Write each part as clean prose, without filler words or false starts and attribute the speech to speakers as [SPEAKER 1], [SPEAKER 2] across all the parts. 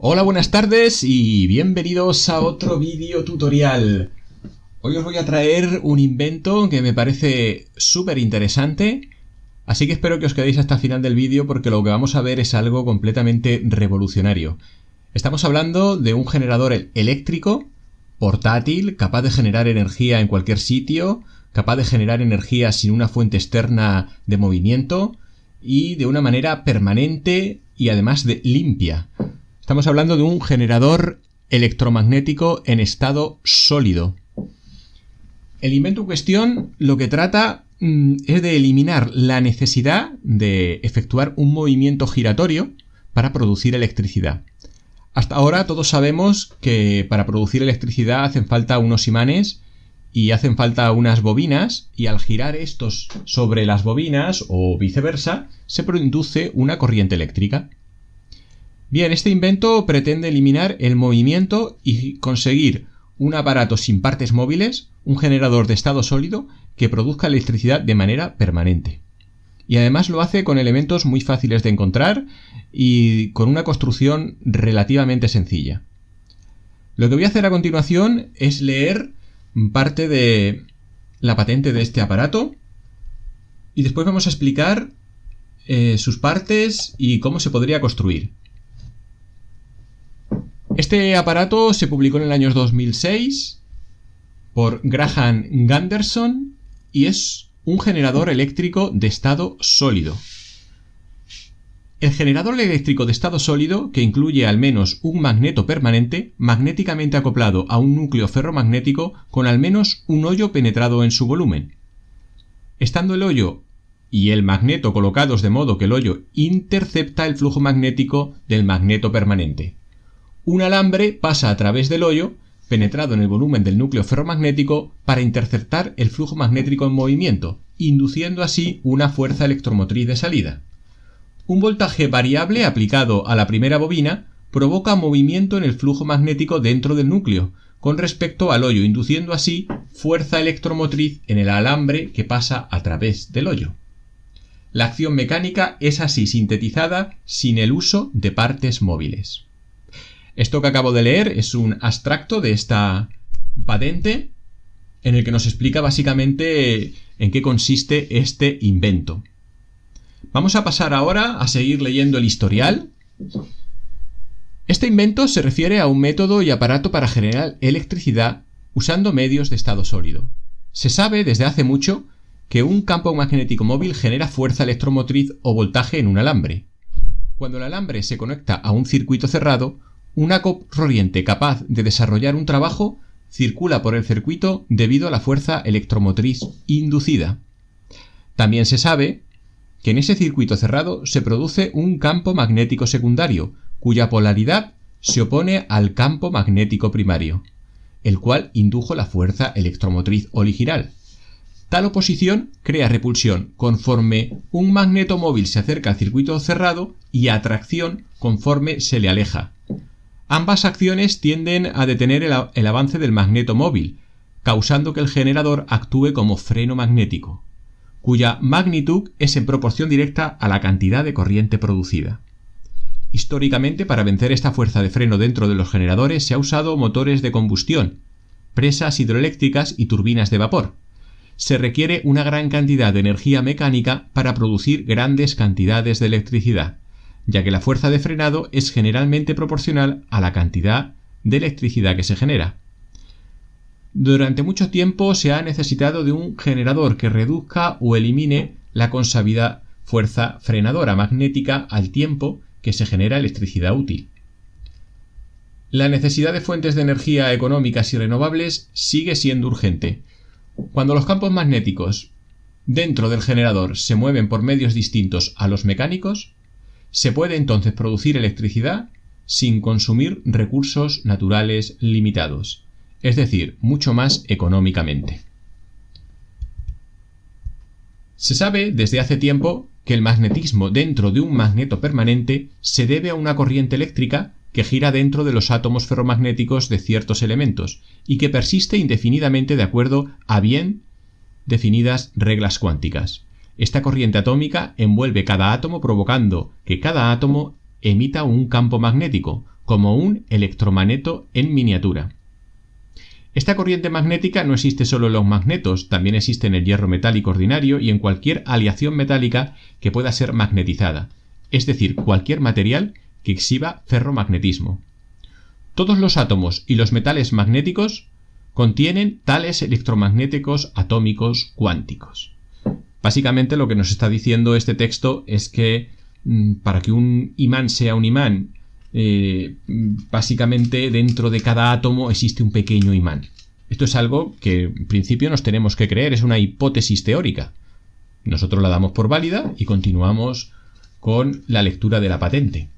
[SPEAKER 1] Hola, buenas tardes y bienvenidos a otro vídeo tutorial. Hoy os voy a traer un invento que me parece súper interesante, así que espero que os quedéis hasta el final del vídeo porque lo que vamos a ver es algo completamente revolucionario. Estamos hablando de un generador eléctrico portátil, capaz de generar energía en cualquier sitio, capaz de generar energía sin una fuente externa de movimiento y de una manera permanente y además de limpia. Estamos hablando de un generador electromagnético en estado sólido. El invento en cuestión lo que trata es de eliminar la necesidad de efectuar un movimiento giratorio para producir electricidad. Hasta ahora todos sabemos que para producir electricidad hacen falta unos imanes y hacen falta unas bobinas, y al girar estos sobre las bobinas o viceversa se produce una corriente eléctrica. Bien, este invento pretende eliminar el movimiento y conseguir un aparato sin partes móviles, un generador de estado sólido que produzca electricidad de manera permanente. Y además lo hace con elementos muy fáciles de encontrar y con una construcción relativamente sencilla. Lo que voy a hacer a continuación es leer parte de la patente de este aparato y después vamos a explicar sus partes y cómo se podría construir. Este aparato se publicó en el año 2006 por Graham Gunderson y es un generador eléctrico de estado sólido. El generador eléctrico de estado sólido, que incluye al menos un magneto permanente magnéticamente acoplado a un núcleo ferromagnético con al menos un hoyo penetrado en su volumen. Estando el hoyo y el magneto colocados de modo que el hoyo intercepta el flujo magnético del magneto permanente. Un alambre pasa a través del hoyo, penetrado en el volumen del núcleo ferromagnético, para interceptar el flujo magnético en movimiento, induciendo así una fuerza electromotriz de salida. Un voltaje variable aplicado a la primera bobina provoca movimiento en el flujo magnético dentro del núcleo, con respecto al hoyo, induciendo así fuerza electromotriz en el alambre que pasa a través del hoyo. La acción mecánica es así sintetizada sin el uso de partes móviles. Esto que acabo de leer es un abstracto de esta patente en el que nos explica básicamente en qué consiste este invento. Vamos a pasar ahora a seguir leyendo el historial. Este invento se refiere a un método y aparato para generar electricidad usando medios de estado sólido. Se sabe desde hace mucho que un campo magnético móvil genera fuerza electromotriz o voltaje en un alambre. Cuando el alambre se conecta a un circuito cerrado, una corriente capaz de desarrollar un trabajo circula por el circuito debido a la fuerza electromotriz inducida. También se sabe que en ese circuito cerrado se produce un campo magnético secundario, cuya polaridad se opone al campo magnético primario, el cual indujo la fuerza electromotriz original. Tal oposición crea repulsión conforme un magneto móvil se acerca al circuito cerrado y atracción conforme se le aleja. Ambas acciones tienden a detener el avance del magneto móvil, causando que el generador actúe como freno magnético, cuya magnitud es en proporción directa a la cantidad de corriente producida. Históricamente, para vencer esta fuerza de freno dentro de los generadores se ha usado motores de combustión, presas hidroeléctricas y turbinas de vapor. Se requiere una gran cantidad de energía mecánica para producir grandes cantidades de electricidad, ya que la fuerza de frenado es generalmente proporcional a la cantidad de electricidad que se genera. Durante mucho tiempo se ha necesitado de un generador que reduzca o elimine la consabida fuerza frenadora magnética al tiempo que se genera electricidad útil. La necesidad de fuentes de energía económicas y renovables sigue siendo urgente. Cuando los campos magnéticos dentro del generador se mueven por medios distintos a los mecánicos, se puede entonces producir electricidad sin consumir recursos naturales limitados, es decir, mucho más económicamente. Se sabe desde hace tiempo que el magnetismo dentro de un magneto permanente se debe a una corriente eléctrica que gira dentro de los átomos ferromagnéticos de ciertos elementos y que persiste indefinidamente de acuerdo a bien definidas reglas cuánticas. Esta corriente atómica envuelve cada átomo provocando que cada átomo emita un campo magnético, como un electromagneto en miniatura. Esta corriente magnética no existe solo en los magnetos, también existe en el hierro metálico ordinario y en cualquier aleación metálica que pueda ser magnetizada, es decir, cualquier material que exhiba ferromagnetismo. Todos los átomos y los metales magnéticos contienen tales electromagnéticos atómicos cuánticos. Básicamente lo que nos está diciendo este texto es que para que un imán sea un imán, básicamente dentro de cada átomo existe un pequeño imán. Esto es algo que en principio nos tenemos que creer, es una hipótesis teórica. Nosotros la damos por válida y continuamos con la lectura de la patente.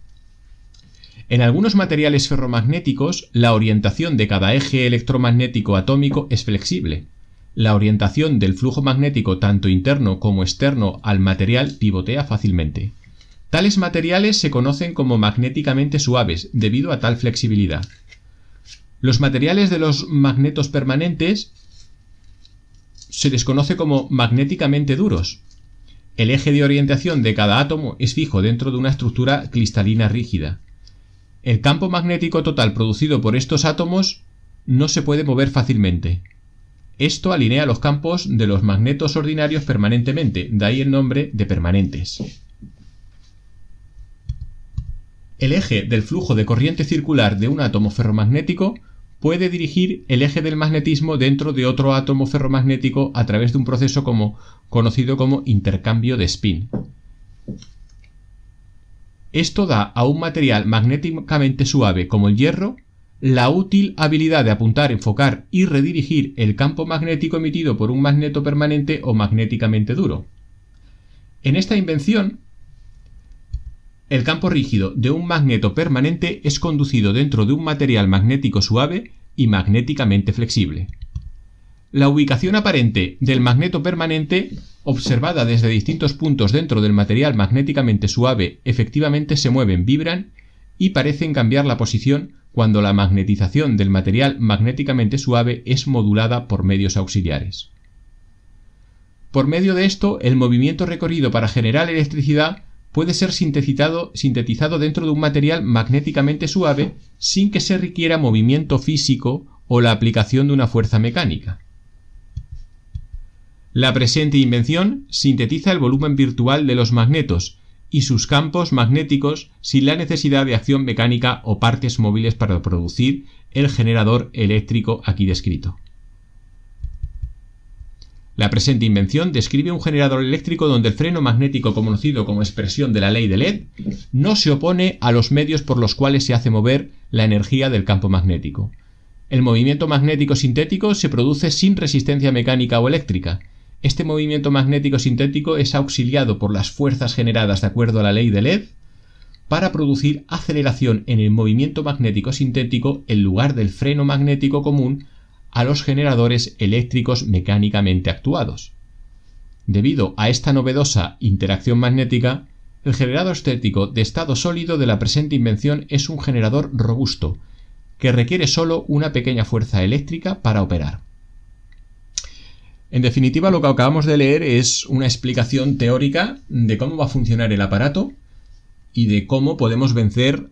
[SPEAKER 1] En algunos materiales ferromagnéticos, la orientación de cada eje electromagnético atómico es flexible. La orientación del flujo magnético tanto interno como externo al material pivotea fácilmente. Tales materiales se conocen como magnéticamente suaves debido a tal flexibilidad. Los materiales de los magnetos permanentes se les conoce como magnéticamente duros. El eje de orientación de cada átomo es fijo dentro de una estructura cristalina rígida. El campo magnético total producido por estos átomos no se puede mover fácilmente. Esto alinea los campos de los magnetos ordinarios permanentemente, de ahí el nombre de permanentes. El eje del flujo de corriente circular de un átomo ferromagnético puede dirigir el eje del magnetismo dentro de otro átomo ferromagnético a través de un proceso conocido como intercambio de spin. Esto da a un material magnéticamente suave como el hierro la útil habilidad de apuntar, enfocar y redirigir el campo magnético emitido por un magneto permanente o magnéticamente duro. En esta invención, el campo rígido de un magneto permanente es conducido dentro de un material magnético suave y magnéticamente flexible. La ubicación aparente del magneto permanente, observada desde distintos puntos dentro del material magnéticamente suave, efectivamente se mueven, vibran y parecen cambiar la posición cuando la magnetización del material magnéticamente suave es modulada por medios auxiliares. Por medio de esto, el movimiento recorrido para generar electricidad puede ser sintetizado dentro de un material magnéticamente suave sin que se requiera movimiento físico o la aplicación de una fuerza mecánica. La presente invención sintetiza el volumen virtual de los magnetos y sus campos magnéticos sin la necesidad de acción mecánica o partes móviles para producir el generador eléctrico aquí descrito. La presente invención describe un generador eléctrico donde el freno magnético conocido como expresión de la ley de LED no se opone a los medios por los cuales se hace mover la energía del campo magnético. El movimiento magnético sintético se produce sin resistencia mecánica o eléctrica. Este movimiento magnético sintético es auxiliado por las fuerzas generadas de acuerdo a la ley de LED para producir aceleración en el movimiento magnético sintético en lugar del freno magnético común a los generadores eléctricos mecánicamente actuados. Debido a esta novedosa interacción magnética, el generador estético de estado sólido de la presente invención es un generador robusto, que requiere solo una pequeña fuerza eléctrica para operar. En definitiva, lo que acabamos de leer es una explicación teórica de cómo va a funcionar el aparato y de cómo podemos vencer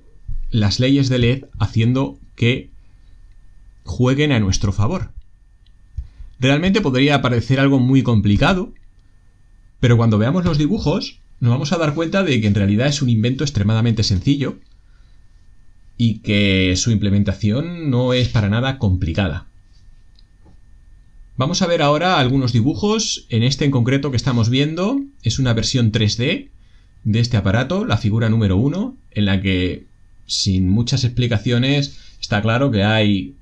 [SPEAKER 1] las leyes de LED haciendo que jueguen a nuestro favor. Realmente podría parecer algo muy complicado, pero cuando veamos los dibujos nos vamos a dar cuenta de que en realidad es un invento extremadamente sencillo y que su implementación no es para nada complicada. Vamos a ver ahora algunos dibujos. En este en concreto que estamos viendo es una versión 3D de este aparato, la figura número 1, en la que sin muchas explicaciones está claro que hay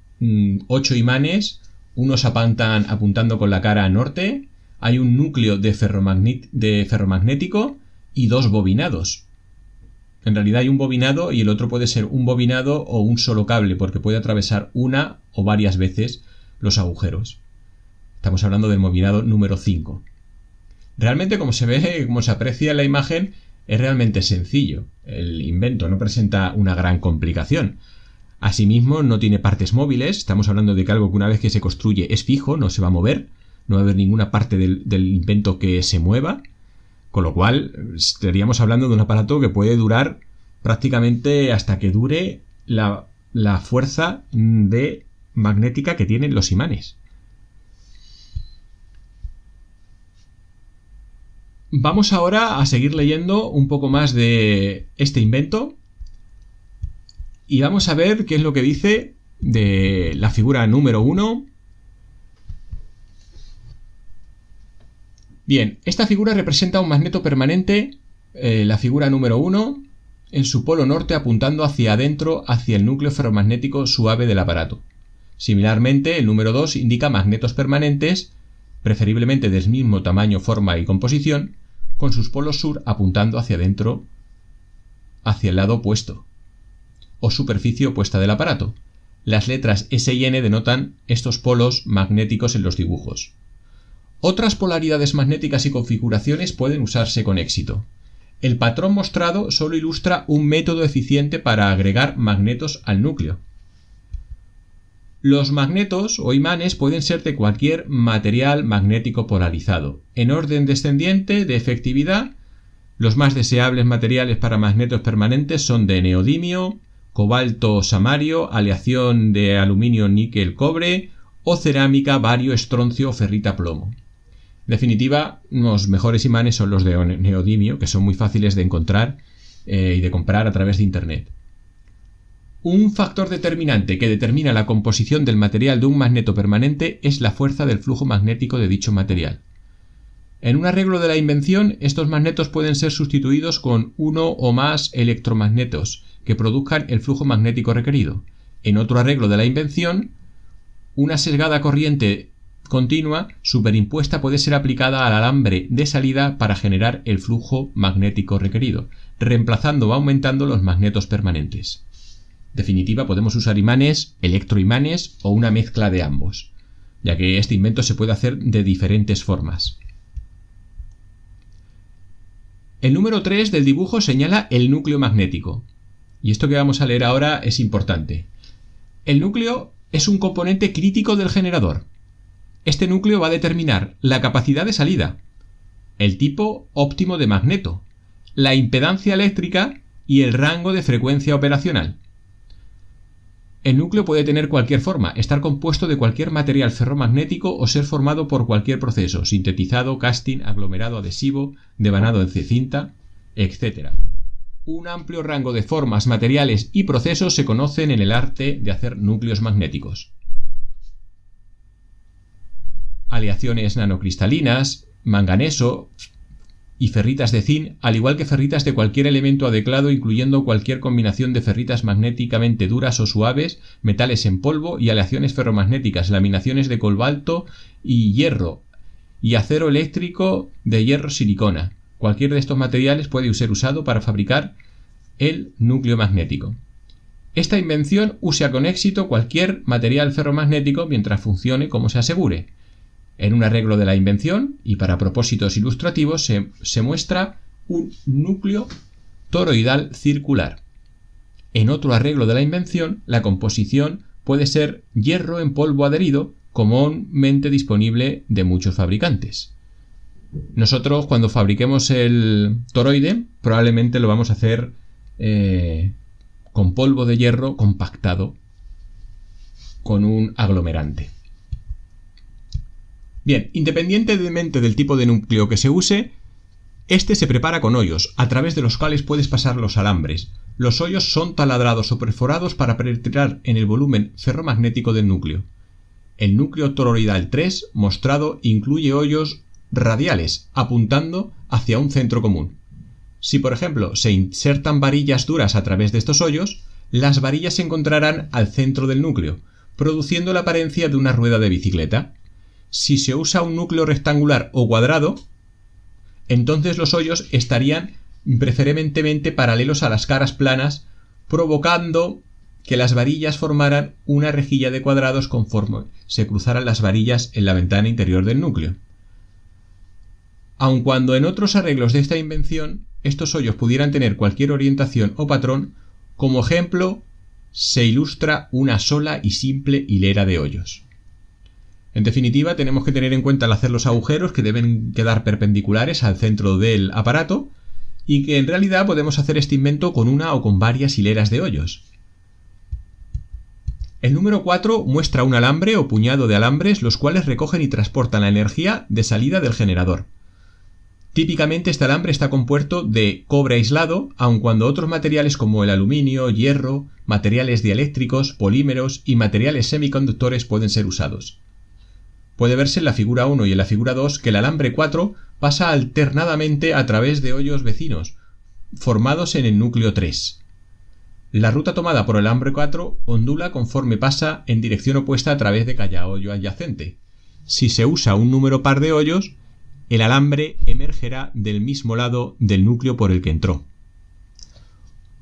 [SPEAKER 1] 8 imanes, unos apuntando con la cara a norte, hay un núcleo de ferromagnético y 2 bobinados. En realidad hay un bobinado y el otro puede ser un bobinado o un solo cable, porque puede atravesar una o varias veces los agujeros. Estamos hablando del bobinado número 5. Realmente, como se ve, como se aprecia en la imagen, es realmente sencillo. El invento no presenta una gran complicación. Asimismo, no tiene partes móviles. Estamos hablando de que algo que una vez que se construye es fijo, no se va a mover. No va a haber ninguna parte del invento que se mueva. Con lo cual, estaríamos hablando de un aparato que puede durar prácticamente hasta que dure la fuerza magnética que tienen los imanes. Vamos ahora a seguir leyendo un poco más de este invento y vamos a ver qué es lo que dice de la figura número 1. Bien, esta figura representa un magneto permanente, la figura número 1, en su polo norte apuntando hacia adentro, hacia el núcleo ferromagnético suave del aparato. Similarmente, el número 2 indica magnetos permanentes, preferiblemente del mismo tamaño, forma y composición, con sus polos sur apuntando hacia adentro, hacia el lado opuesto, o superficie opuesta del aparato. Las letras S y N denotan estos polos magnéticos en los dibujos. Otras polaridades magnéticas y configuraciones pueden usarse con éxito. El patrón mostrado solo ilustra un método eficiente para agregar magnetos al núcleo. Los magnetos o imanes pueden ser de cualquier material magnético polarizado. En orden descendiente de efectividad, los más deseables materiales para magnetos permanentes son de neodimio, cobalto samario, aleación de aluminio, níquel, cobre o cerámica, bario, estroncio o ferrita, plomo. En definitiva, los mejores imanes son los de neodimio, que son muy fáciles de encontrar y de comprar a través de Internet. Un factor determinante que determina la composición del material de un magneto permanente es la fuerza del flujo magnético de dicho material. En un arreglo de la invención, estos magnetos pueden ser sustituidos con uno o más electromagnetos que produzcan el flujo magnético requerido. En otro arreglo de la invención, una sesgada corriente continua superimpuesta puede ser aplicada al alambre de salida para generar el flujo magnético requerido, reemplazando o aumentando los magnetos permanentes. En definitiva, podemos usar imanes, electroimanes o una mezcla de ambos, ya que este invento se puede hacer de diferentes formas. El número 3 del dibujo señala el núcleo magnético, y esto que vamos a leer ahora es importante. El núcleo es un componente crítico del generador. Este núcleo va a determinar la capacidad de salida, el tipo óptimo de magneto, la impedancia eléctrica y el rango de frecuencia operacional. El núcleo puede tener cualquier forma, estar compuesto de cualquier material ferromagnético o ser formado por cualquier proceso, sintetizado, casting, aglomerado adhesivo, devanado en cinta, etc. Un amplio rango de formas, materiales y procesos se conocen en el arte de hacer núcleos magnéticos. Aleaciones nanocristalinas, manganeso y ferritas de zinc, al igual que ferritas de cualquier elemento adecuado, incluyendo cualquier combinación de ferritas magnéticamente duras o suaves, metales en polvo y aleaciones ferromagnéticas, laminaciones de cobalto y hierro, y acero eléctrico de hierro silicona. Cualquier de estos materiales puede ser usado para fabricar el núcleo magnético. Esta invención usa con éxito cualquier material ferromagnético mientras funcione como se asegure. En un arreglo de la invención, y para propósitos ilustrativos, se muestra un núcleo toroidal circular. En otro arreglo de la invención, la composición puede ser hierro en polvo adherido, comúnmente disponible de muchos fabricantes. Nosotros, cuando fabriquemos el toroide, probablemente lo vamos a hacer con polvo de hierro compactado con un aglomerante. Bien, independientemente del tipo de núcleo que se use, este se prepara con hoyos, a través de los cuales puedes pasar los alambres. Los hoyos son taladrados o perforados para penetrar en el volumen ferromagnético del núcleo. El núcleo toroidal 3 mostrado incluye hoyos radiales, apuntando hacia un centro común. Si, por ejemplo, se insertan varillas duras a través de estos hoyos, las varillas se encontrarán al centro del núcleo, produciendo la apariencia de una rueda de bicicleta. Si se usa un núcleo rectangular o cuadrado, entonces los hoyos estarían preferentemente paralelos a las caras planas, provocando que las varillas formaran una rejilla de cuadrados conforme se cruzaran las varillas en la ventana interior del núcleo. Aun cuando en otros arreglos de esta invención estos hoyos pudieran tener cualquier orientación o patrón, como ejemplo se ilustra una sola y simple hilera de hoyos. En definitiva, tenemos que tener en cuenta al hacer los agujeros que deben quedar perpendiculares al centro del aparato y que en realidad podemos hacer este invento con una o con varias hileras de hoyos. El número 4 muestra un alambre o puñado de alambres los cuales recogen y transportan la energía de salida del generador. Típicamente este alambre está compuesto de cobre aislado, aun cuando otros materiales como el aluminio, hierro, materiales dieléctricos, polímeros y materiales semiconductores pueden ser usados. Puede verse en la figura 1 y en la figura 2 que el alambre 4 pasa alternadamente a través de hoyos vecinos, formados en el núcleo 3. La ruta tomada por el alambre 4 ondula conforme pasa en dirección opuesta a través de cada hoyo adyacente. Si se usa un número par de hoyos, el alambre emergerá del mismo lado del núcleo por el que entró.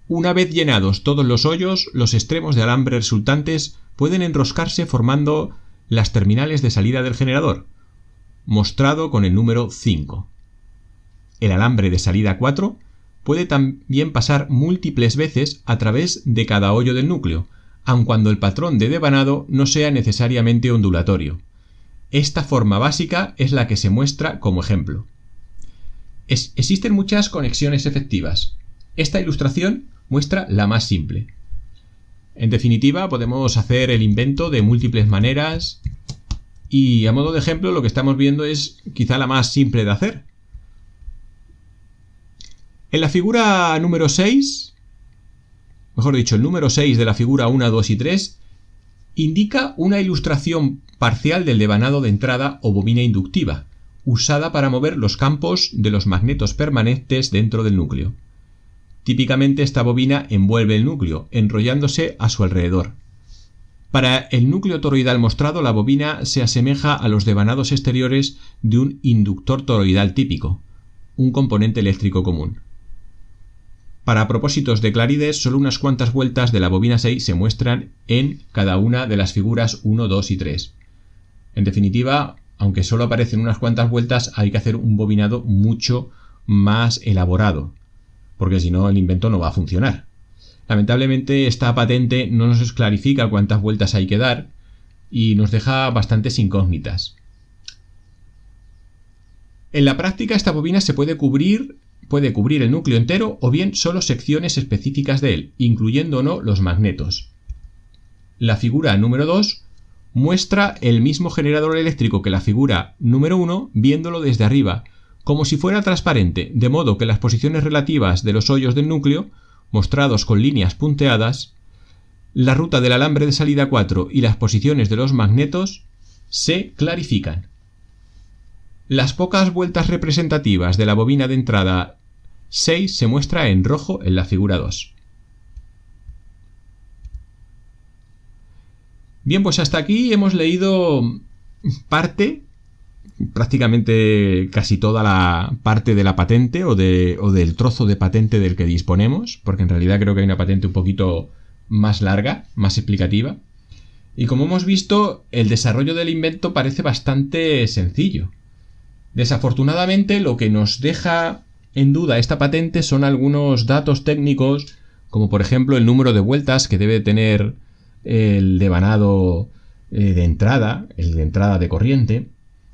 [SPEAKER 1] Una vez llenados todos los hoyos, los extremos de alambre resultantes pueden enroscarse formando las terminales de salida del generador, mostrado con el número 5. El alambre de salida 4 puede también pasar múltiples veces a través de cada hoyo del núcleo, aun cuando el patrón de devanado no sea necesariamente ondulatorio. Esta forma básica es la que se muestra como ejemplo. Existen muchas conexiones efectivas. Esta ilustración muestra la más simple. En definitiva, podemos hacer el invento de múltiples maneras y a modo de ejemplo lo que estamos viendo es quizá la más simple de hacer. En la figura número 6, mejor dicho, el número 6 de la figura 1, 2 y 3, indica una ilustración parcial del devanado de entrada o bobina inductiva, usada para mover los campos de los magnetos permanentes dentro del núcleo. Típicamente esta bobina envuelve el núcleo, enrollándose a su alrededor. Para el núcleo toroidal mostrado, la bobina se asemeja a los devanados exteriores de un inductor toroidal típico, un componente eléctrico común. Para propósitos de claridad, solo unas cuantas vueltas de la bobina 6 se muestran en cada una de las figuras 1, 2 y 3. En definitiva, aunque solo aparecen unas cuantas vueltas, hay que hacer un bobinado mucho más elaborado, porque si no el invento no va a funcionar. Lamentablemente esta patente no nos clarifica cuántas vueltas hay que dar y nos deja bastantes incógnitas. En la práctica esta bobina se puede cubrir el núcleo entero o bien solo secciones específicas de él, incluyendo o no los magnetos. La figura número 2 muestra el mismo generador eléctrico que la figura número 1 viéndolo desde arriba, como si fuera transparente, de modo que las posiciones relativas de los hoyos del núcleo, mostrados con líneas punteadas, la ruta del alambre de salida 4 y las posiciones de los magnetos se clarifican. Las pocas vueltas representativas de la bobina de entrada 6 se muestra en rojo en la figura 2. Bien, pues hasta aquí hemos leído prácticamente casi toda la parte de la patente o del trozo de patente del que disponemos, porque en realidad creo que hay una patente un poquito más larga, más explicativa. Y como hemos visto, el desarrollo del invento parece bastante sencillo. Desafortunadamente, lo que nos deja en duda esta patente son algunos datos técnicos, como por ejemplo el número de vueltas que debe tener el devanado de entrada, el de entrada de corriente.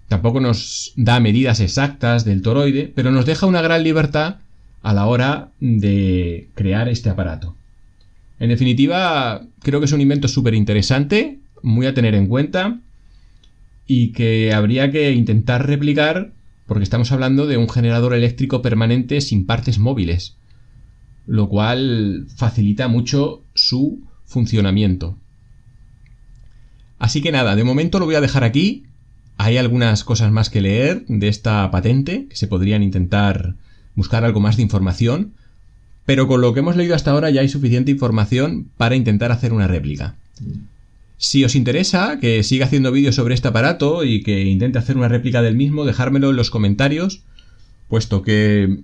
[SPEAKER 1] Tampoco nos da medidas exactas del toroide, pero nos deja una gran libertad a la hora de crear este aparato. En definitiva, creo que es un invento súper interesante, muy a tener en cuenta y que habría que intentar replicar porque estamos hablando de un generador eléctrico permanente sin partes móviles, lo cual facilita mucho su funcionamiento. Así que nada, de momento lo voy a dejar aquí. Hay algunas cosas más que leer de esta patente, que se podrían intentar buscar algo más de información, pero con lo que hemos leído hasta ahora ya hay suficiente información para intentar hacer una réplica. Si os interesa que siga haciendo vídeos sobre este aparato y que intente hacer una réplica del mismo, dejármelo en los comentarios, puesto que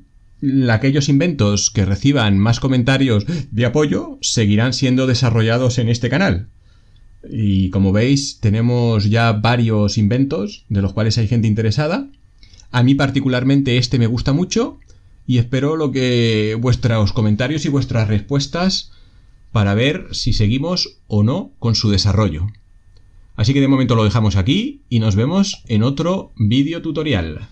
[SPEAKER 1] aquellos inventos que reciban más comentarios de apoyo seguirán siendo desarrollados en este canal. Y como veis, tenemos ya varios inventos de los cuales hay gente interesada. A mí particularmente este me gusta mucho y espero vuestros comentarios y vuestras respuestas para ver si seguimos o no con su desarrollo. Así que de momento lo dejamos aquí y nos vemos en otro vídeo tutorial.